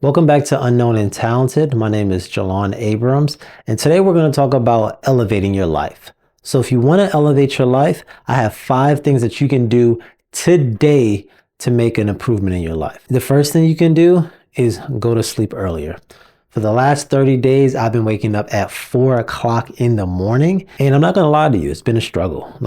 Welcome back to Unknown and Talented. My name is Jalon Abrams, and today we're going to talk about elevating your life. So, if you want to elevate your life, I have 5 things that you can do today to make an improvement in your life. The first thing you can do is go to sleep earlier. For the last 30 days, I've been waking up at 4 o'clock in the morning, and I'm not going to lie to you, it's been a struggle.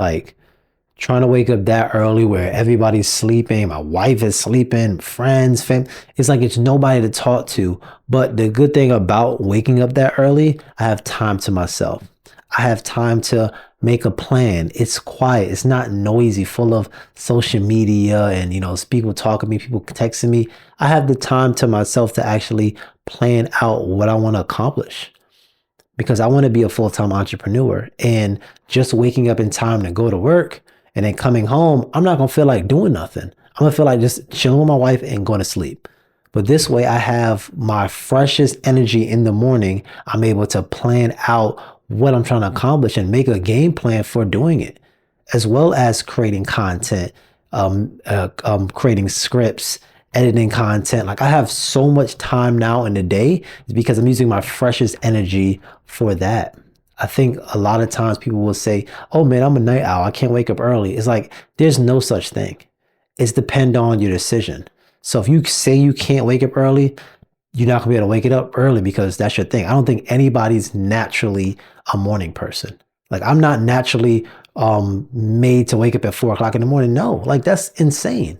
Trying to wake up that early where everybody's sleeping, my wife is sleeping, friends, fam. It's like it's nobody to talk to. But the good thing about waking up that early, I have time to myself. I have time to make a plan. It's quiet. It's not noisy, full of social media and, people talking to me, people texting me. I have the time to myself to actually plan out what I want to accomplish because I want to be a full-time entrepreneur. And just waking up in time to go to work and then coming home, I'm not going to feel like doing nothing. I'm going to feel like just chilling with my wife and going to sleep. But this way, I have my freshest energy in the morning. I'm able to plan out what I'm trying to accomplish and make a game plan for doing it, as well as creating content, creating scripts, editing content. Like I have so much time now in the day because I'm using my freshest energy for that. I think a lot of times people will say, oh man, I'm a night owl. I can't wake up early. It's like, there's no such thing. It's depend on your decision. So if you say you can't wake up early, you're not gonna be able to wake it up early because that's your thing. I don't think anybody's naturally a morning person. Like I'm not naturally made to wake up at 4 o'clock in the morning. No, like that's insane.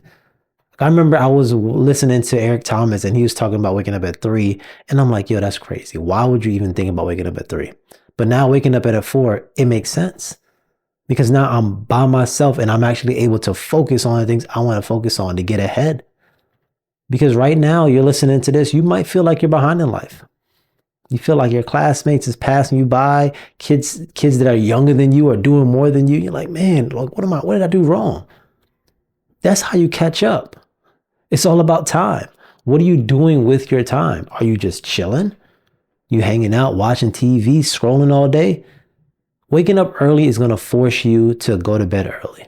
I remember I was listening to Eric Thomas and he was talking about waking up at 3. And I'm like, yo, that's crazy. Why would you even think about waking up at 3? But now waking up at 4, it makes sense because now I'm by myself and I'm actually able to focus on the things I want to focus on to get ahead. Because right now you're listening to this, you might feel like you're behind in life. You feel like your classmates is passing you by, kids that are younger than you are doing more than you. You're like, man, like, what did I do wrong? That's how you catch up. It's all about time. What are you doing with your time? Are you just chilling? You hanging out, watching TV, scrolling all day? Waking up early is going to force you to go to bed early.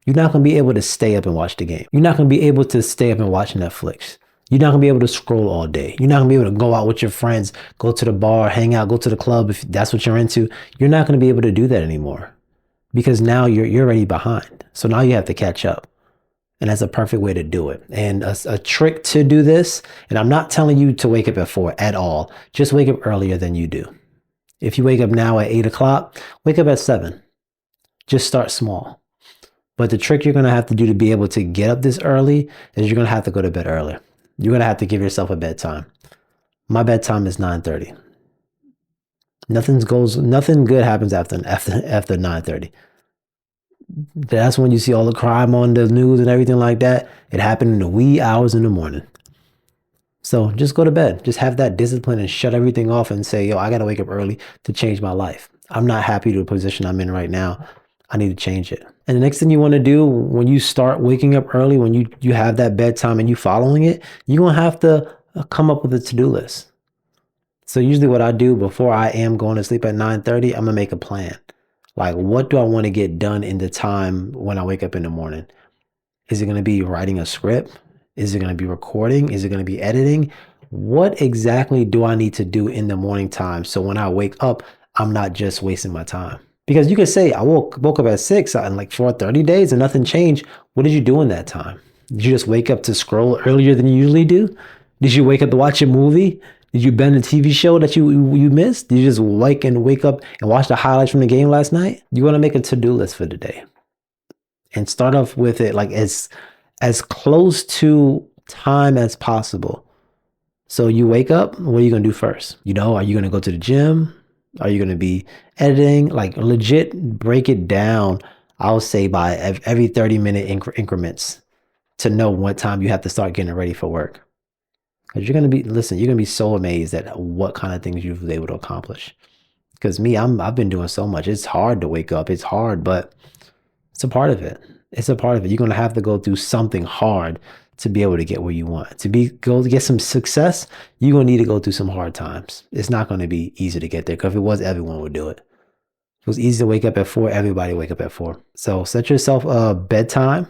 You're not going to be able to stay up and watch the game. You're not going to be able to stay up and watch Netflix. You're not going to be able to scroll all day. You're not going to be able to go out with your friends, go to the bar, hang out, go to the club if that's what you're into. You're not going to be able to do that anymore because now you're already behind. So now you have to catch up. And that's a perfect way to do it. And a trick to do this, and I'm not telling you to wake up at 4 at all. Just wake up earlier than you do. If you wake up now at 8 o'clock, wake up at 7. Just start small. But the trick you're going to have to do to be able to get up this early is you're going to have to go to bed earlier. You're going to have to give yourself a bedtime. My bedtime is 9:30. Nothing good happens after 9:30. That's when you see all the crime on the news and everything like that. It happened in the wee hours in the morning. So just go to bed. Just have that discipline and shut everything off and say, yo, I got to wake up early to change my life. I'm not happy to the position I'm in right now. I need to change it. And the next thing you want to do when you start waking up early, when you have that bedtime and you following it, you're going to have to come up with a to-do list. So usually what I do before I am going to sleep at 9:30, I'm going to make a plan. Like, what do I want to get done in the time when I wake up in the morning? Is it going to be writing a script? Is it going to be recording? Is it going to be editing? What exactly do I need to do in the morning time so when I wake up, I'm not just wasting my time? Because you could say, I woke up at 6 and like for 30 days and nothing changed. What did you do in that time? Did you just wake up to scroll earlier than you usually do? Did you wake up to watch a movie? Did you binge a TV show that you missed? Did you just wake up and watch the highlights from the game last night? You want to make a to-do list for the day and start off with it like as close to time as possible. So you wake up, what are you going to do first? Are you going to go to the gym? Are you going to be editing? Like legit break it down, I'll say by every 30-minute increments to know what time you have to start getting ready for work. Because you're going to be so amazed at what kind of things you've been able to accomplish. Because I've been doing so much. It's hard to wake up. It's hard, but it's a part of it. It's a part of it. You're going to have to go through something hard to be able to get where you want. To get some success, you're going to need to go through some hard times. It's not going to be easy to get there because if it was, everyone would do it. If it was easy to wake up at 4, everybody wake up at 4. So set yourself a bedtime,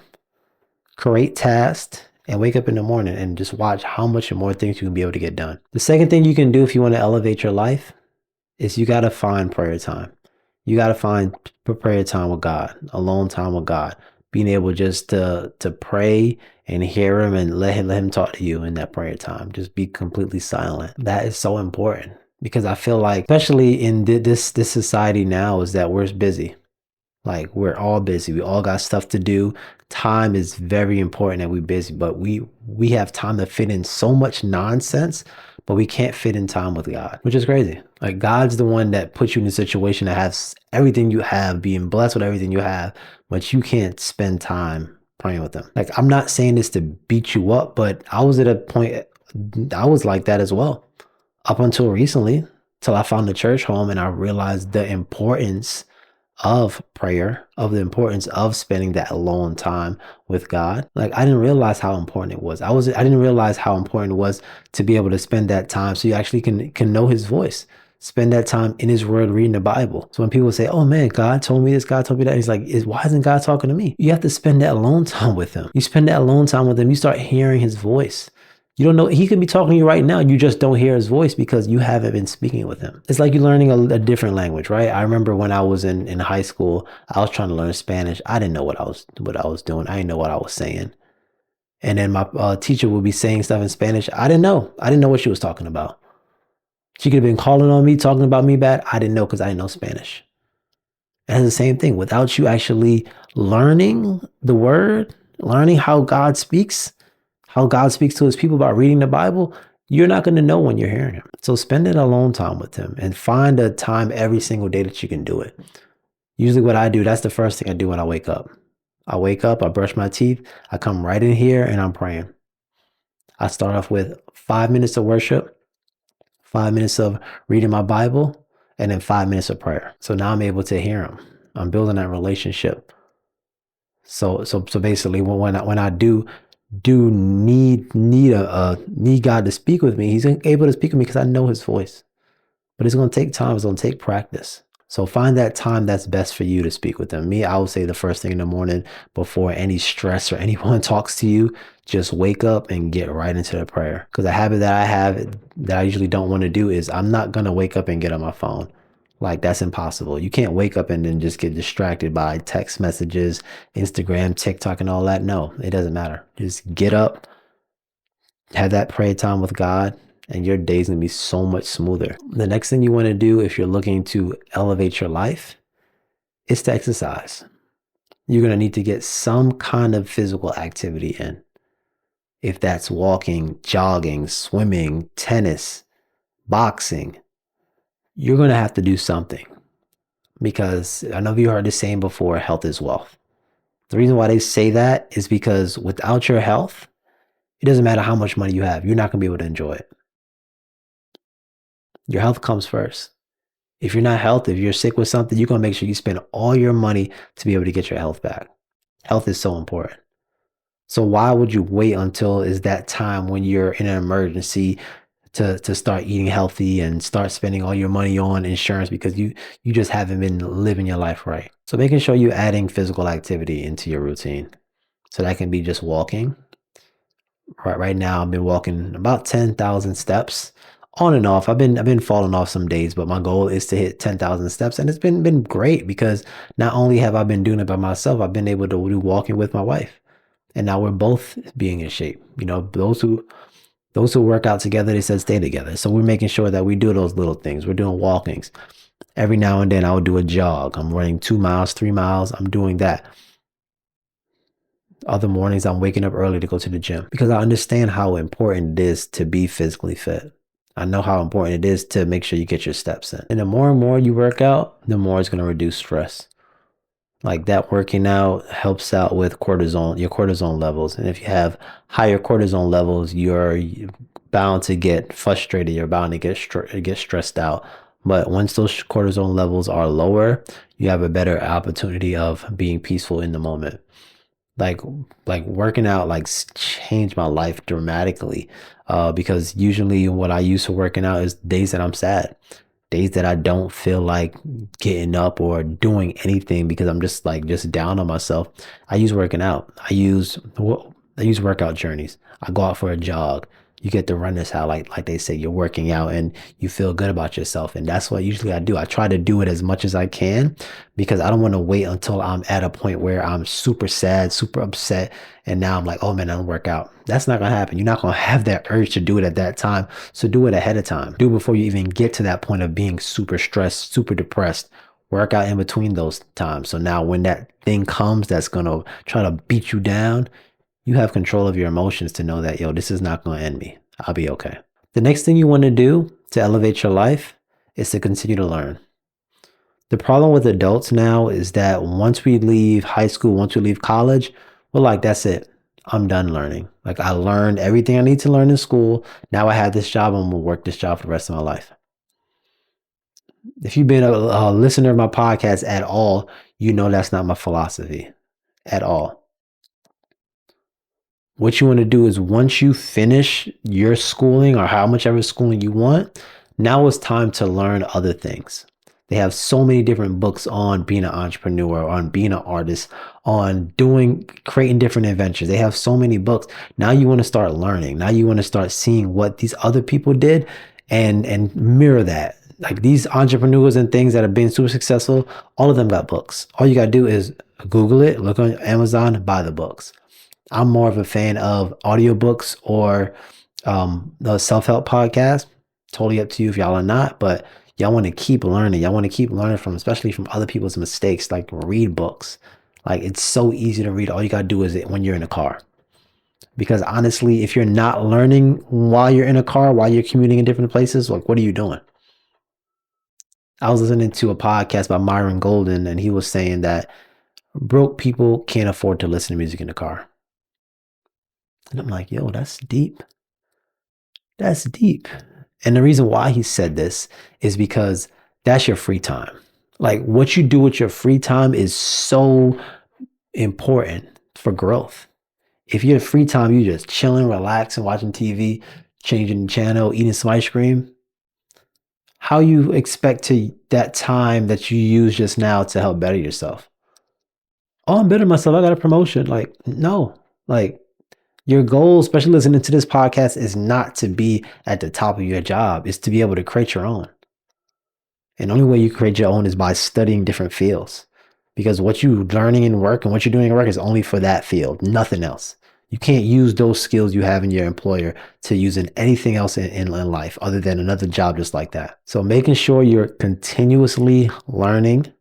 create tasks, and wake up in the morning and just watch how much more things you can be able to get done. The second thing you can do if you want to elevate your life is you got to find prayer time. You got to find prayer time with God, alone time with God, being able just to pray and hear him and let him talk to you in that prayer time. Just be completely silent. That is so important because I feel like, especially in this society now, is that we're busy. Like we're all busy. We all got stuff to do. Time is very important that we're busy, but we have time to fit in so much nonsense, but we can't fit in time with God, which is crazy. Like God's the one that puts you in a situation that has everything you have, being blessed with everything you have, but you can't spend time praying with him. Like I'm not saying this to beat you up, but I was at a point, I was like that as well up until recently, till I found the church home and I realized the importance of prayer, of the importance of spending that alone time with God. Like I didn't realize how important it was. I didn't realize how important it was to be able to spend that time so you actually can know his voice. Spend that time in his word reading the Bible. So when people say, oh man, God told me this, God told me that, he's like, why isn't God talking to me? You have to spend that alone time with him. You spend that alone time with him, you start hearing his voice. You don't know, he could be talking to you right now. You just don't hear his voice because you haven't been speaking with him. It's like you're learning a different language, right? I remember when I was in high school, I was trying to learn Spanish. I didn't know what I was doing. I didn't know what I was saying. And then my teacher would be saying stuff in Spanish. I didn't know. I didn't know what she was talking about. She could have been calling on me, talking about me bad. I didn't know because I didn't know Spanish. And it's the same thing. Without you actually learning the word, learning how God speaks to his people by reading the Bible, you're not going to know when you're hearing him. So spend it alone time with him and find a time every single day that you can do it. Usually what I do, that's the first thing I do when I wake up. I wake up, I brush my teeth, I come right in here and I'm praying. I start off with 5 minutes of worship, 5 minutes of reading my Bible, and then 5 minutes of prayer. So now I'm able to hear him. I'm building that relationship. So basically when I do need God to speak with me, he's able to speak with me because I know his voice. But it's going to take time. It's going to take practice. So find that time that's best for you to speak with them. Me, I would say the first thing in the morning before any stress or anyone talks to you, just wake up and get right into the prayer. Because a habit that I have that I usually don't want to do is I'm not going to wake up and get on my phone. Like that's impossible. You can't wake up and then just get distracted by text messages, Instagram, TikTok, and all that. No, it doesn't matter. Just get up, have that prayer time with God, and your day's gonna be so much smoother. The next thing you want to do if you're looking to elevate your life is to exercise. You're gonna need to get some kind of physical activity in. If that's walking, jogging, swimming, tennis, boxing, you're going to have to do something because I know you heard the saying before, health is wealth. The reason why they say that is because without your health, it doesn't matter how much money you have. You're not going to be able to enjoy it. Your health comes first. If you're not healthy, if you're sick with something, you're going to make sure you spend all your money to be able to get your health back. Health is so important. So why would you wait until is that time when you're in an emergency to start eating healthy and start spending all your money on insurance because you just haven't been living your life right? So making sure you're adding physical activity into your routine. So that can be just walking. Right now, I've been walking about 10,000 steps on and off. I've been falling off some days, but my goal is to hit 10,000 steps. And it's been great because not only have I been doing it by myself, I've been able to do walking with my wife. And now we're both being in shape. You know, those who work out together, they said stay together. So we're making sure that we do those little things. We're doing walkings. Every now and then I would do a jog. I'm running 2 miles, 3 miles. I'm doing that. Other mornings I'm waking up early to go to the gym because I understand how important it is to be physically fit. I know how important it is to make sure you get your steps in. And the more and more you work out, the more it's going to reduce stress. Like that working out helps out with cortisol, your cortisol levels. And if you have higher cortisol levels, you're bound to get frustrated. You're bound to get stressed out. But once those cortisol levels are lower, you have a better opportunity of being peaceful in the moment. Like working out like changed my life dramatically because usually what I use for working out is days that I'm sad. Days that I don't feel like getting up or doing anything because I'm just down on myself. I use working out. I use I use workout journeys. I go out for a jog. You get to run this out, like they say, you're working out and you feel good about yourself. And that's what usually I do. I try to do it as much as I can because I don't want to wait until I'm at a point where I'm super sad, super upset. And now I'm like, oh man, I don't work out. That's not going to happen. You're not going to have that urge to do it at that time. So do it ahead of time. Do it before you even get to that point of being super stressed, super depressed. Work out in between those times. So now when that thing comes that's going to try to beat you down, you have control of your emotions to know that, yo, this is not going to end me. I'll be okay. The next thing you want to do to elevate your life is to continue to learn. The problem with adults now is that once we leave high school, once we leave college, we're like, that's it. I'm done learning. Like I learned everything I need to learn in school. Now I have this job. I'm going to work this job for the rest of my life. If you've been a listener of my podcast at all, you know that's not my philosophy at all. What you want to do is once you finish your schooling or how much ever schooling you want, now it's time to learn other things. They have so many different books on being an entrepreneur, on being an artist, on creating different adventures. They have so many books. Now you want to start learning. Now you want to start seeing what these other people did and mirror that. Like these entrepreneurs and things that have been super successful, all of them got books. All you got to do is Google it, look on Amazon, buy the books. I'm more of a fan of audiobooks or the self-help podcast. Totally up to you if y'all are not, but y'all want to keep learning. Y'all want to keep learning especially from other people's mistakes. Like read books. Like it's so easy to read. All you got to do is it when you're in a car. Because honestly, if you're not learning while you're in a car, while you're commuting in different places, like what are you doing? I was listening to a podcast by Myron Golden, and he was saying that broke people can't afford to listen to music in the car. And I'm like, yo, that's deep. That's deep. And the reason why he said this is because that's your free time. Like what you do with your free time is so important for growth. If you're free time, you're just chilling, relaxing, watching TV, changing the channel, eating some ice cream. How you expect that time that you use just now to help better yourself? Oh, I'm better myself. I got a promotion. Like, no, like your goal, especially listening to this podcast, is not to be at the top of your job. It's to be able to create your own. And the only way you create your own is by studying different fields. Because what you're learning in work and what you're doing in work is only for that field, nothing else. You can't use those skills you have in your employer to use in anything else in life other than another job just like that. So making sure you're continuously learning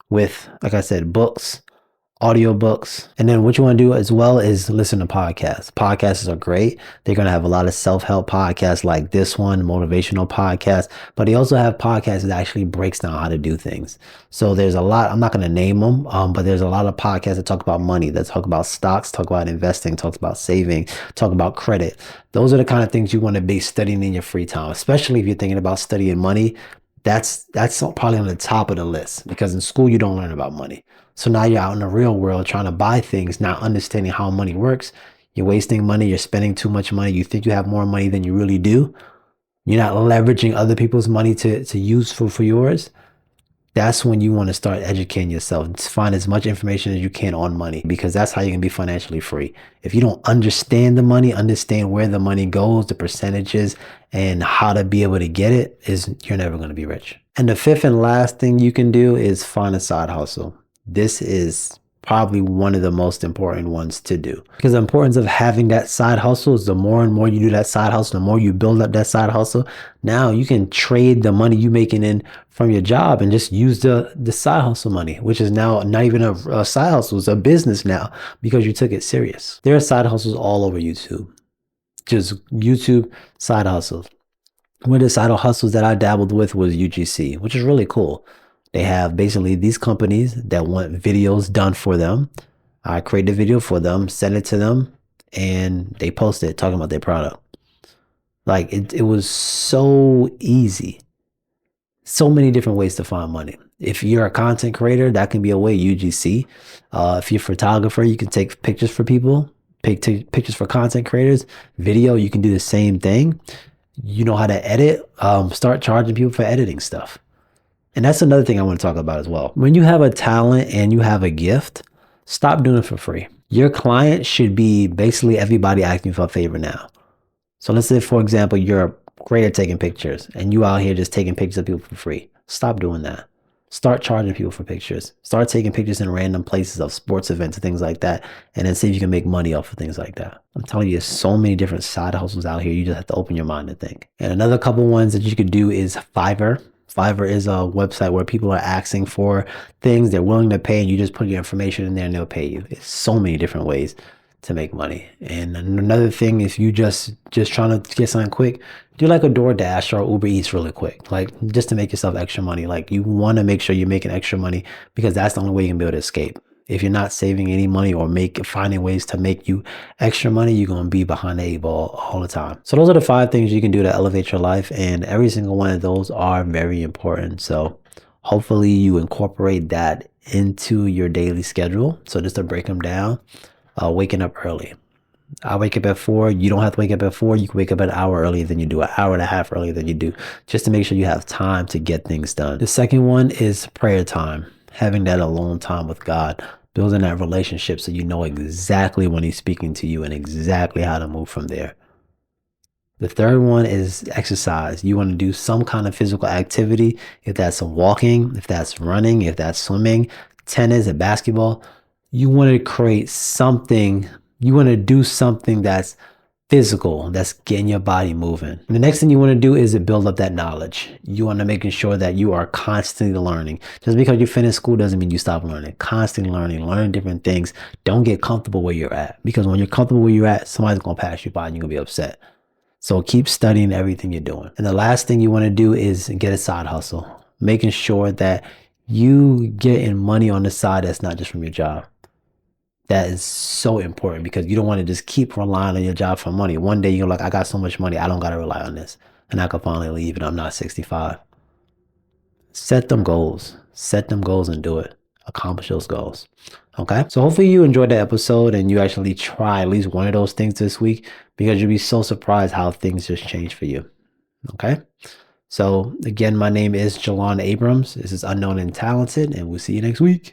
with, like I said, books, audiobooks. And then what you want to do as well is listen to podcasts. Podcasts are great. They're going to have a lot of self-help podcasts like this one, motivational podcasts, but they also have podcasts that actually breaks down how to do things. So there's a lot, I'm not going to name them, but there's a lot of podcasts that talk about money, that talk about stocks, talk about investing, talk about saving, talk about credit. Those are the kind of things you want to be studying in your free time, especially if you're thinking about studying money. That's probably on the top of the list because in school, you don't learn about money. So now you're out in the real world trying to buy things, not understanding how money works. You're wasting money. You're spending too much money. You think you have more money than you really do. You're not leveraging other people's money to use for yours. That's when you want to start educating yourself. Find as much information as you can on money because that's how you can be financially free. If you don't understand the money, understand where the money goes, the percentages, and how to be able to get it, you're never going to be rich. And the fifth and last thing you can do is find a side hustle. This is probably one of the most important ones to do because the importance of having that side hustle is the more and more you do that side hustle, the more you build up that side hustle. Now you can trade the money you making in from your job and just use the side hustle money, which is now not even a side hustle, it's a business now because you took it serious. There are side hustles all over YouTube, just YouTube side hustles. One of the side hustles that I dabbled with was UGC, which is really cool. They have basically these companies that want videos done for them. I create the video for them, send it to them, and they post it talking about their product. Like it was so easy. So many different ways to find money. If you're a content creator, that can be a way, UGC. If you're a photographer, you can take pictures for people, take pictures for content creators. Video, you can do the same thing. You know how to edit, start charging people for editing stuff. And that's another thing I want to talk about as well. When you have a talent and you have a gift, stop doing it for free. Your client should be basically everybody asking you for a favor now. So let's say, for example, you're great at taking pictures and you out here just taking pictures of people for free. Stop doing that. Start charging people for pictures. Start taking pictures in random places of sports events and things like that, and then see if you can make money off of things like that. I'm telling you, there's so many different side hustles out here. You just have to open your mind to think. And another couple ones that you could do is Fiverr. Fiverr is a website where people are asking for things they're willing to pay, and you just put your information in there and they'll pay you. It's so many different ways to make money. And another thing, if you just trying to get something quick, do like a DoorDash or Uber Eats really quick, like just to make yourself extra money. Like you want to make sure you're making extra money because that's the only way you can be able to escape. If you're not saving any money or finding ways to make you extra money, you're going to be behind the eight ball all the time. So those are the 5 things you can do to elevate your life. And every single one of those are very important. So hopefully you incorporate that into your daily schedule. So just to break them down, waking up early. I wake up at 4. You don't have to wake up at 4. You can wake up an hour earlier than you do, an hour and a half earlier than you do, just to make sure you have time to get things done. The second one is prayer time, having that alone time with God, building that relationship so you know exactly when he's speaking to you and exactly how to move from there. The third one is exercise. You want to do some kind of physical activity, if that's walking, if that's running, if that's swimming, tennis, or basketball. You want to create something. You want to do something that's physical, that's getting your body moving. And the next thing you want to do is build up that knowledge. You want to making sure that you are constantly learning. Just because you finish school doesn't mean you stop learning. Constantly learning different things. Don't get comfortable where you're at, because when you're comfortable where you're at, somebody's going to pass you by and you're going to be upset. So keep studying everything you're doing. And the last thing you want to do is get a side hustle, making sure that you getting money on the side that's not just from your job. That is so important because you don't want to just keep relying on your job for money. One day you're like, I got so much money, I don't got to rely on this. And I can finally leave and I'm not 65. Set them goals. Set them goals and do it. Accomplish those goals. Okay? So hopefully you enjoyed the episode and you actually try at least one of those things this week, because you'll be so surprised how things just change for you. Okay? So again, my name is Jalon Abrams. This is Unknown and Talented, and we'll see you next week.